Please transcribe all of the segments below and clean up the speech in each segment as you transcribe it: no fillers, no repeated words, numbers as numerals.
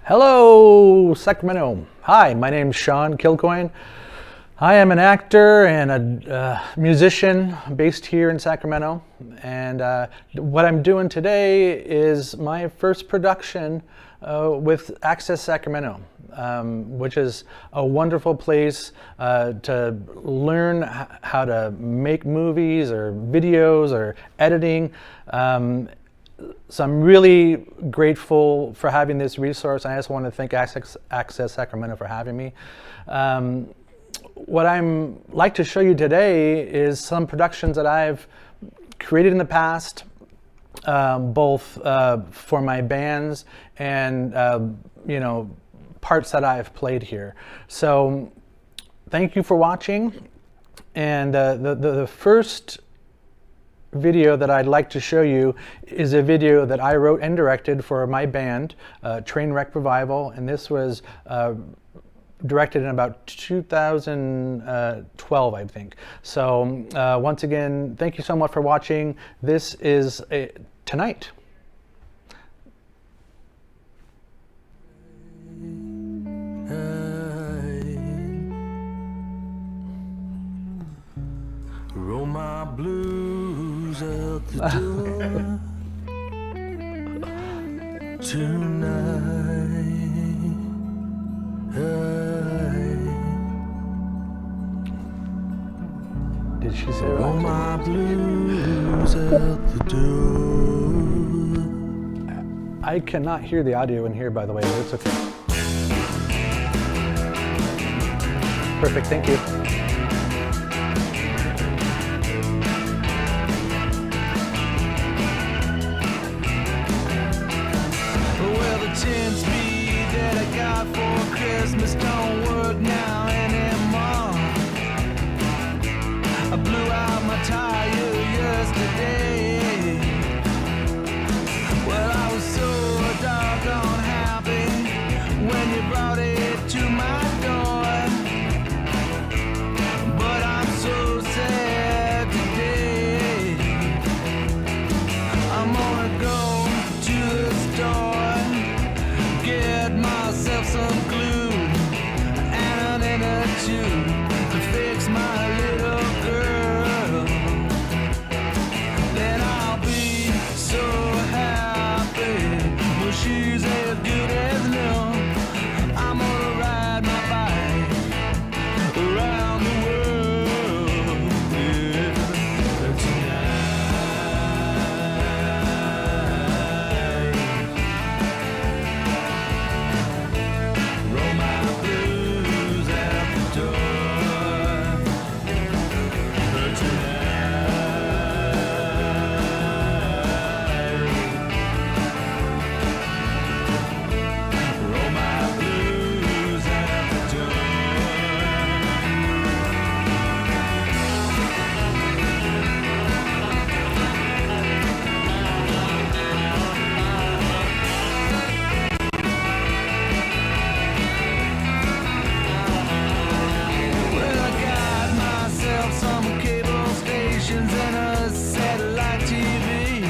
Hello, Sacramento. Hi, my name's Sean Kylcoyne. I am an actor and a musician based here in Sacramento. And what I'm doing today is my first production with Access Sacramento, which is a wonderful place to learn how to make movies or videos or editing. So I'm really grateful for having this resource. I just want to thank Access Sacramento for having me. What I'm like to show you today is some productions that I've created in the past, both for my bands and parts that I've played here. So thank you for watching. And the first video that I'd like to show you is a video that I wrote and directed for my band, Trainwreck Revival, and this was directed in about 2012, I think. So once again, thank you so much for watching. This is Tonight. Roll my blues out the door tonight. Did she say Roll right? my blues out the door. I cannot hear the audio in here, by the way, but it's okay. Perfect, thank you. Well, the 10-speed that I got for Christmas don't work now anymore. I blew out my tire yesterday. Well, I was so doggone happy when you brought it to my door. But I'm so sad today. I'm gonna go to the store, get myself some glue and an inner tube to fix my little girl. Then I'll be so happy. Well, she's as good as new. I'm gonna ride my bike around the world, yeah, tonight. Roll my blues out the door tonight. Roll my blues out the door. Well, I got myself some cable stations and a satellite TV,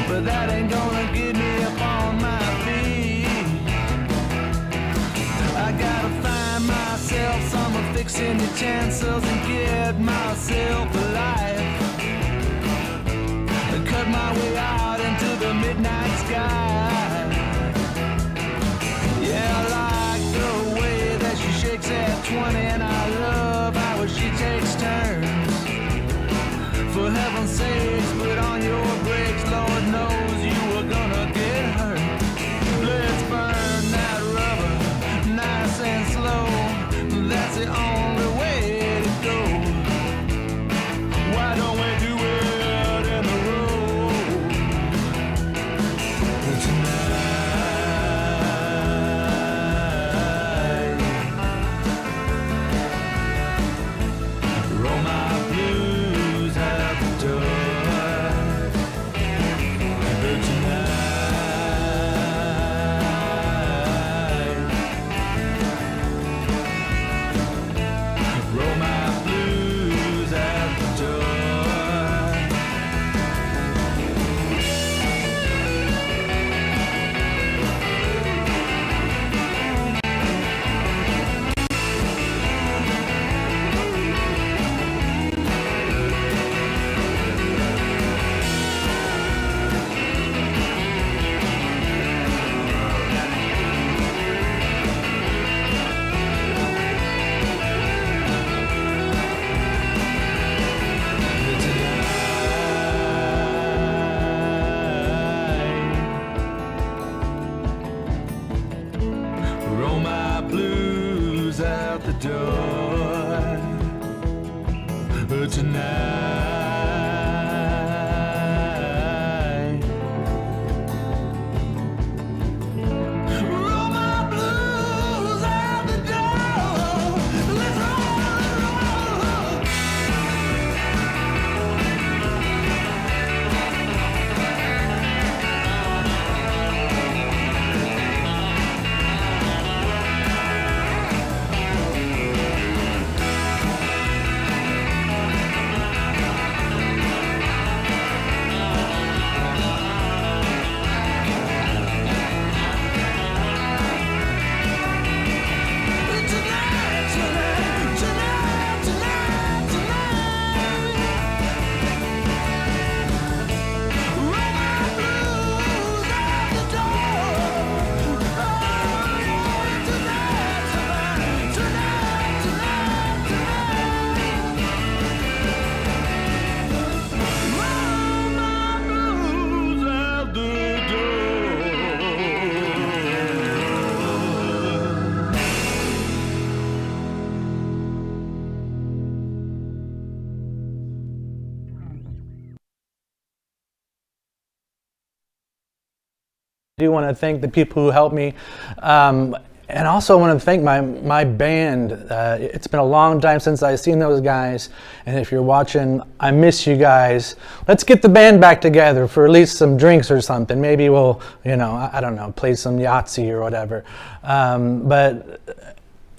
but that ain't gonna get me up on my feet. I gotta find myself some fixing utensils and get myself a life. Cut my way out into the midnight sky. Yeah, I like the way that she shakes at 20, and I love how she takes turns. For heaven's sakes, put on your brakes, Lord knows you are gonna get hurt. Let's burn that rubber, nice and slow. That's the only way to go. Why don't we do it in the road? door tonight. Roll my blues out the door. Let's roll. I do want to thank the people who helped me, and also want to thank my band. It's been a long time since I've seen those guys, and if you're watching, I miss you guys. Let's get the band back together for at least some drinks or something. Maybe we'll, I don't know, play some Yahtzee or whatever. But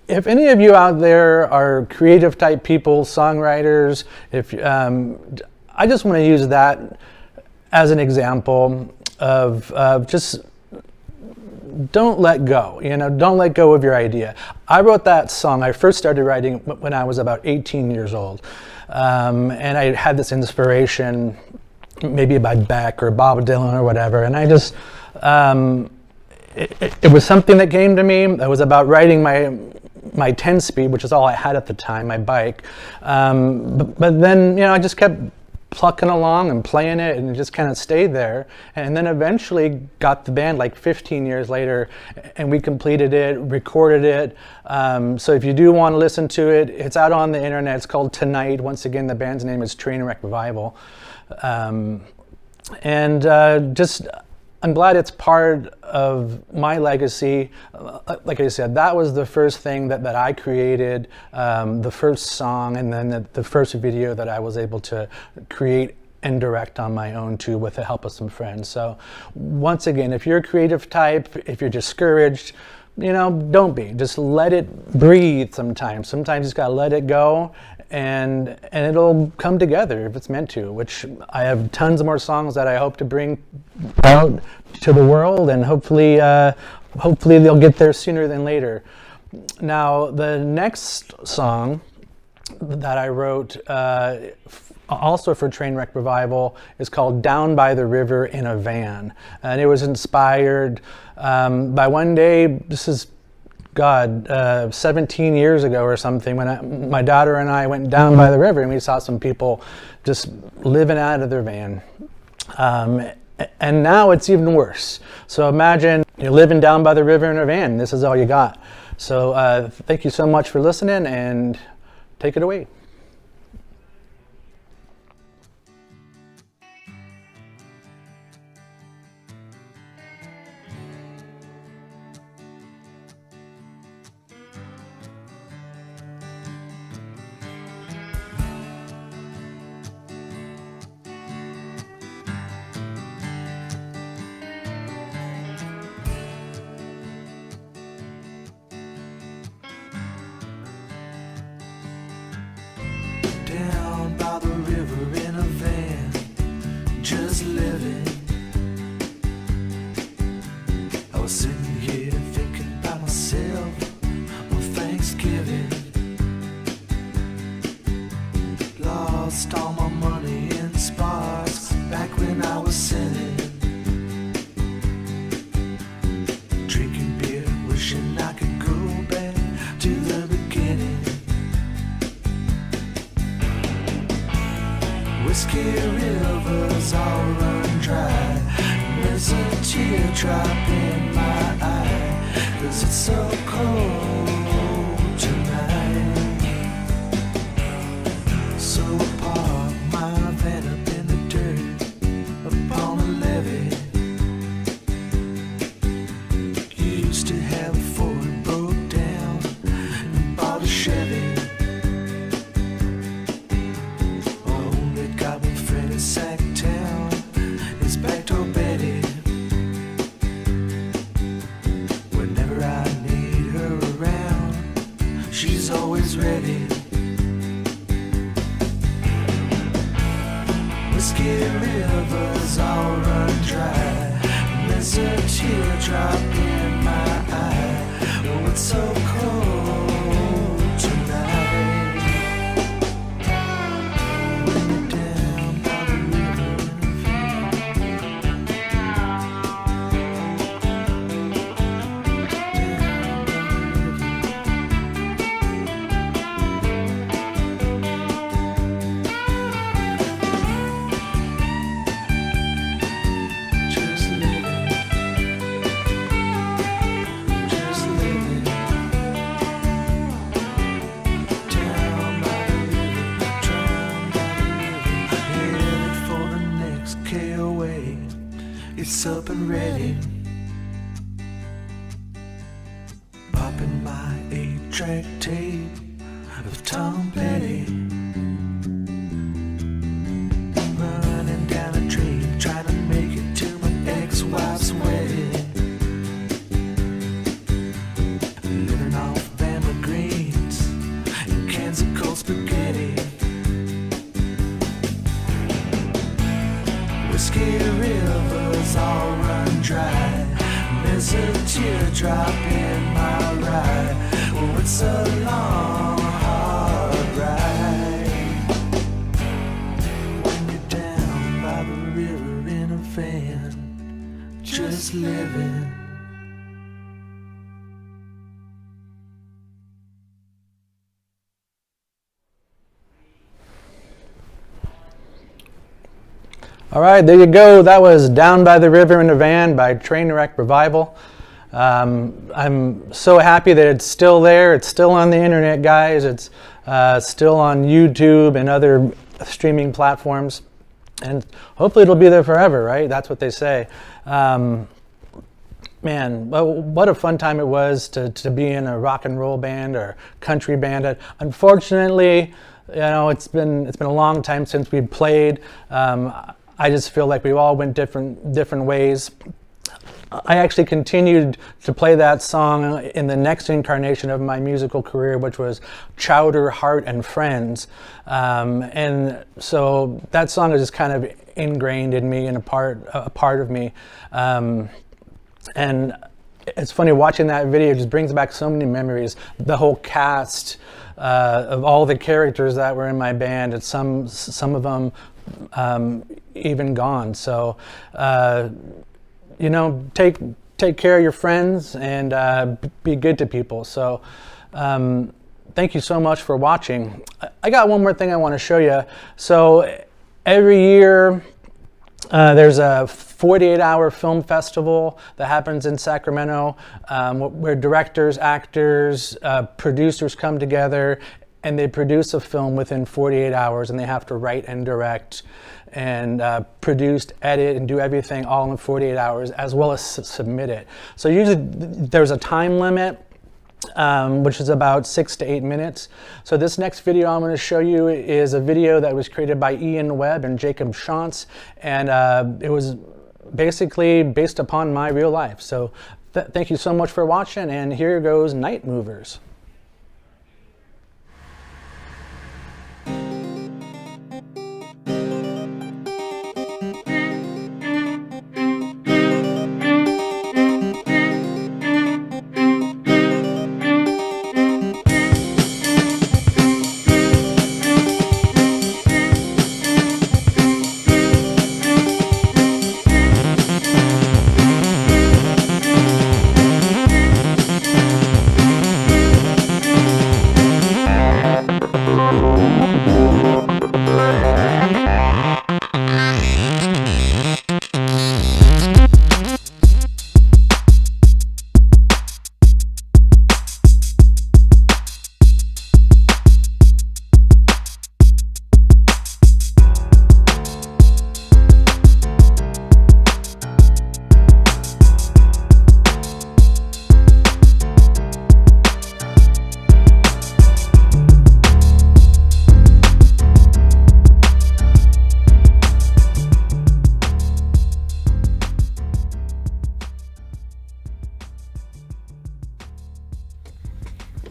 if any of you out there are creative type people, songwriters, I just want to use that as an example of just don't let go, don't let go of your idea. I wrote that song, I first started writing when I was about 18 years old. And I had this inspiration, maybe by Beck or Bob Dylan or whatever. And I just, it was something that came to me. It was about writing my 10-speed, which is all I had at the time, my bike. But then, I just kept plucking along and playing it, and it just kind of stayed there. And then eventually got the band like 15 years later, and we completed it, recorded it. So if you do want to listen to it, it's out on the internet. It's called Tonight. Once again, the band's name is Trainwreck Revival. I'm glad it's part of my legacy. Like I said, that was the first thing that I created, the first song, and then the first video that I was able to create and direct on my own too, with the help of some friends. So once again, if you're a creative type, if you're discouraged, don't be. Just let it breathe sometimes. Sometimes you just gotta let it go, and it'll come together if it's meant to, which I have tons more songs that I hope to bring out to the world, and hopefully they'll get there sooner than later. Now, the next song that I wrote also for Trainwreck Revival is called Down by the River in a Van. And it was inspired by one day, this is 17 years ago or something, when my daughter and I went down by the river and we saw some people just living out of their van. And now it's even worse. So imagine you're living down by the river in a van. This is all you got. So thank you so much for listening, and take it away. Down by the river in a van, just living. I was sitting here thinking about myself on Thanksgiving. Lost all my money in sparks back when I was sinning. Drinking beer, wishing I could go back to the beginning. Whiskey rivers all run dry, and there's a teardrop in my eye, 'cause it's so cold tonight. teardrop in my eye. Oh, it's so cold tonight. When you're down by the it's up and ready. Popping my 8-track tape of Tom Petty. Running down a dream, trying to make it to my ex-wife's wedding. Living off Bama greens and cans of cold spaghetti. Whiskey rivers all run dry. There's a teardrop in my ride. Oh, it's a long, hard ride. When you're down by the river in a van, just living. All right, there you go. That was Down by the River in a Van by Trainwreck Revival. I'm so happy that it's still there. It's still on the internet, guys. It's still on YouTube and other streaming platforms. And hopefully it'll be there forever, right? That's what they say. Man, what a fun time it was to be in a rock and roll band or country band. Unfortunately, you know, it's been a long time since we played. I just feel like we all went different ways. I actually continued to play that song in the next incarnation of my musical career, which was Chowder Heart and Friends. And so that song is just kind of ingrained in me and a part of me. And it's funny watching that video. It just brings back so many memories. The whole cast of all the characters that were in my band, and some of them even gone. So, you know, take care of your friends and be good to people. So, thank you so much for watching. I got one more thing I want to show you. So, every year there's a 48-hour film festival that happens in Sacramento, where directors, actors, producers come together and they produce a film within 48 hours, and they have to write and direct and produce, edit, and do everything all in 48 hours, as well as submit it. So usually there's a time limit, which is about 6 to 8 minutes. So this next video I'm going to show you is a video that was created by Ian Webb and Jacob Shantz, and it was basically based upon my real life. So thank you so much for watching, and here goes Night Movers.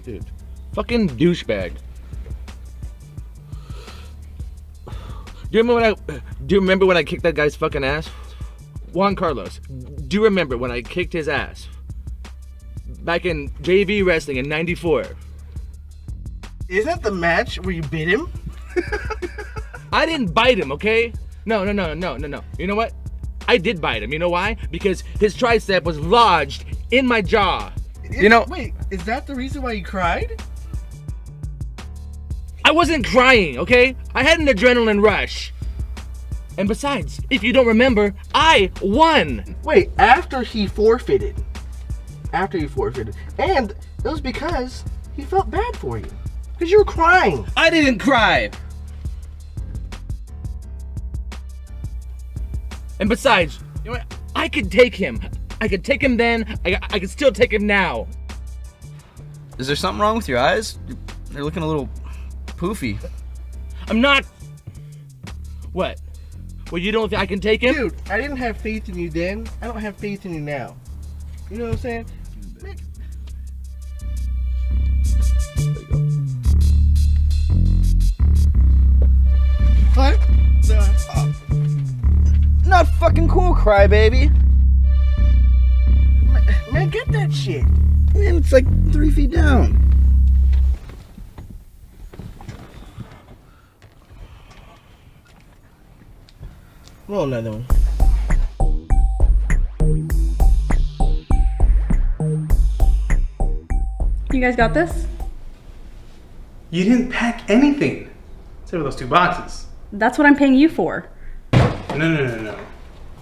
Dude, fucking douchebag. Do you remember when I kicked that guy's fucking ass? Juan Carlos, do you remember when I kicked his ass? Back in JV wrestling in '94. Isn't that the match where you bit him? I didn't bite him, okay? No. You know what? I did bite him. You know why? Because his tricep was lodged in my jaw. Wait, is that the reason why you cried? I wasn't crying, okay? I had an adrenaline rush. And besides, if you don't remember, I won. Wait, after he forfeited. And it was because he felt bad for you. Because you were crying. I didn't cry. And besides, you know what? I could take him. I could take him then. I could still take him now. Is there something wrong with your eyes? They're looking a little poofy. I'm not... What? Well, you don't think I can take him? Dude, I didn't have faith in you then. I don't have faith in you now. You know what I'm saying? What? Not fucking cool, crybaby. Man, get that shit. Man, it's like 3 feet down. Roll another one. You guys got this? You didn't pack anything. Except for those 2 boxes. That's what I'm paying you for. No.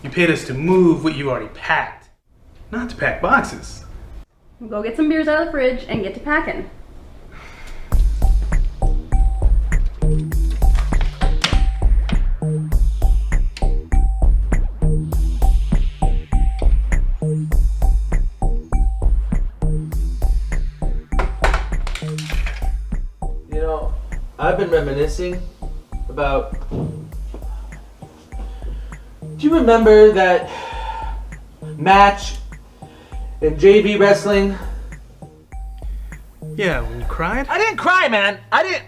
You paid us to move what you already packed. Not to pack boxes. We'll go get some beers out of the fridge and get to packing. You know, I've been reminiscing about... Do you remember that match in JV wrestling? Yeah, when you cried? I didn't cry, man. I didn't...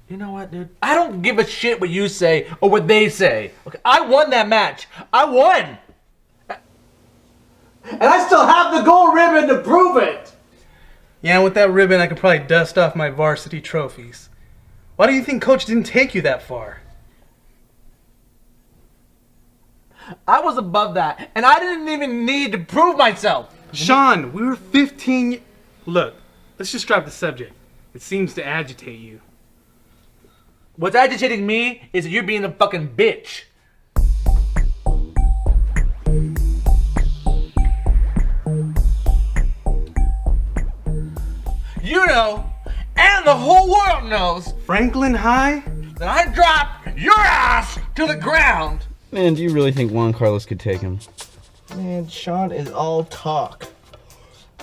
You know what, dude? I don't give a shit what you say or what they say. Okay, I won that match. I won. And I still have the gold ribbon to prove it. Yeah, with that ribbon I could probably dust off my varsity trophies. Why do you think Coach didn't take you that far? I was above that, and I didn't even need to prove myself. Sean, we were 15. Look, let's just drop the subject. It seems to agitate you. What's agitating me is that you're being a fucking bitch. You know, and the whole world knows, Franklin High? that I dropped your ass to the ground. Man, do you really think Juan Carlos could take him? Man, Sean is all talk.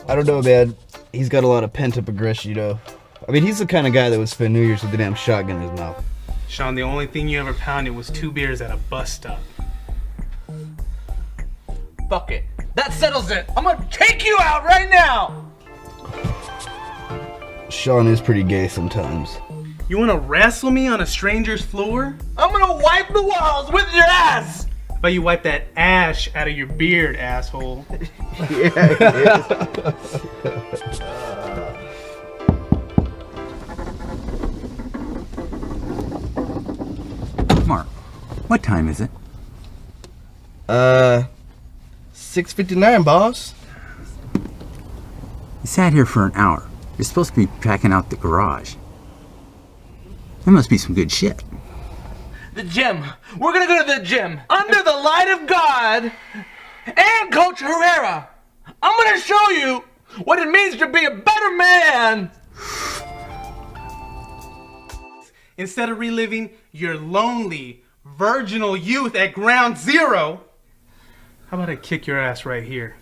I don't know, man. He's got a lot of pent-up aggression, you know. I mean, he's the kind of guy that would spend New Year's with a damn shotgun in his mouth. Sean, the only thing you ever pounded was 2 beers at a bus stop. Fuck it. That settles it. I'm gonna take you out right now. Sean is pretty gay sometimes. You want to wrestle me on a stranger's floor? I'm gonna wipe the walls with your ass. But you wipe that ash out of your beard, asshole. Mark, what time is it? 6:59, boss. You sat here for an hour. You're supposed to be packing out the garage. There must be some good shit. The gym. We're gonna go to the gym under the light of God and Coach Herrera. I'm gonna show you what it means to be a better man. Instead of reliving your lonely, virginal youth at ground zero, how about I kick your ass right here?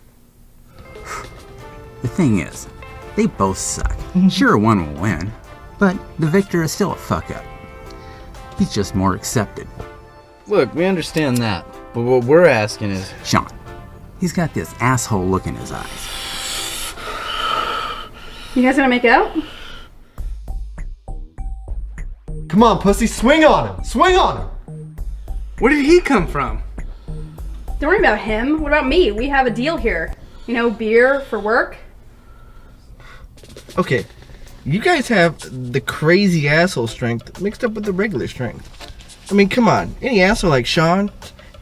The thing is, they both suck. Sure, one will win, but the victor is still a fuck-up. He's just more accepted. Look, we understand that, but what we're asking is... Sean, he's got this asshole look in his eyes. You guys gonna make out? Come on, pussy, swing on him! Swing on him! Where did he come from? Don't worry about him. What about me? We have a deal here. You know, beer for work. Okay, you guys have the crazy asshole strength mixed up with the regular strength. I mean, come on. Any asshole like Sean,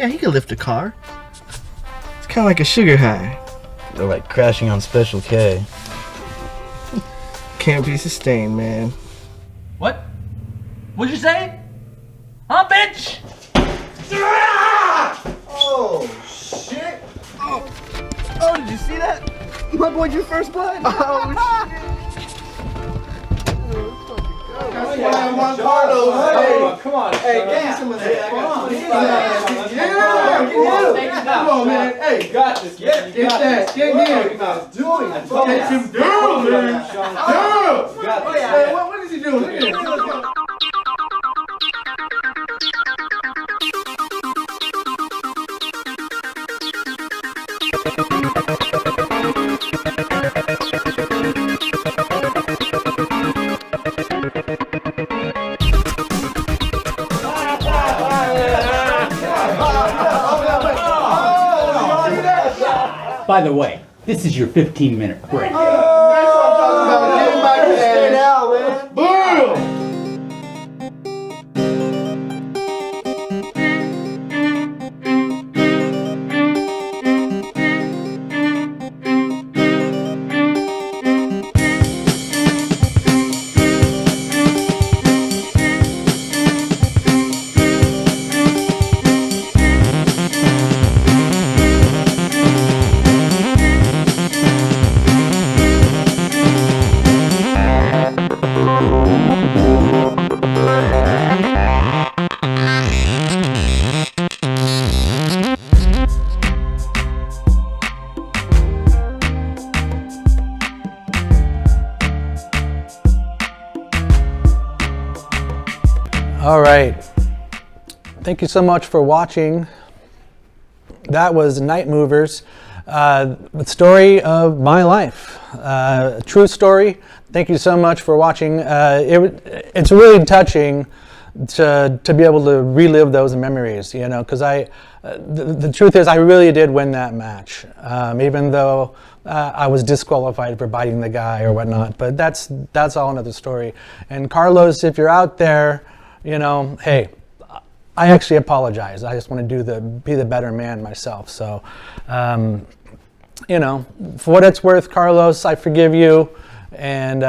yeah, he could lift a car. It's kind of like a sugar high. They're like crashing on Special K. Can't be sustained, man. What? What'd you say? Huh, bitch? Oh, shit. Oh, did you see that? My boy drew first blood. Oh, shit. That's why I'm on Carlos. Hey, come on. Hey, get me some of that. Come on. Yeah. Come on, man. Hey, you got this. Get that. Get him. Doing it. Get him down, man. Down. Hey, what is he doing? Look at him. By the way, this is your 15-minute break. That's what I'm talking about. Get my man. Now, man. Boom. All right. Thank you so much for watching. That was Night Movers, the story of my life. A true story. Thank you so much for watching. It's really touching to be able to relive those memories, you know, because the truth is I really did win that match, even though I was disqualified for biting the guy or whatnot. But that's all another story. And Carlos, if you're out there, you know, hey, I actually apologize. I just want to be the better man myself. So, you know, for what it's worth, Carlos, I forgive you, and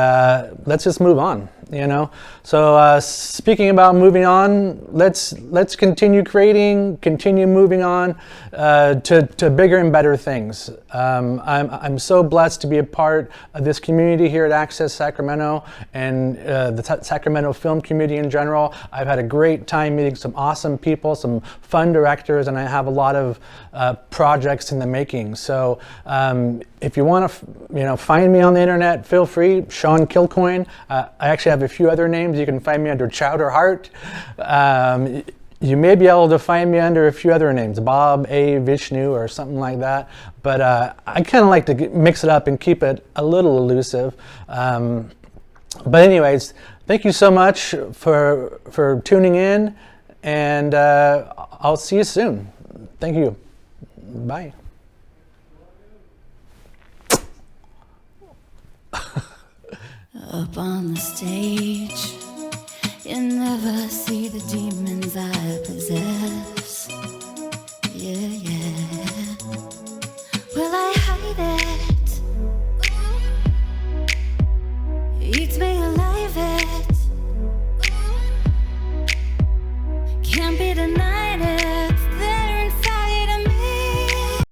let's just move on. You know, so speaking about moving on, let's continue creating, continue moving on to bigger and better things. I'm so blessed to be a part of this community here at Access Sacramento and the Sacramento film community in general. I've had a great time meeting some awesome people, some fun directors, and I have a lot of projects in the making. So if you want to, find me on the internet, feel free. Sean Kylcoyne. I actually have a few other names. You can find me under Chowder Heart. You may be able to find me under a few other names, Bob A. Vishnu or something like that. But I kind of like to mix it up and keep it a little elusive. But anyways, thank you so much for tuning in, and I'll see you soon. Thank you. Bye. Up on the stage, you never see the demon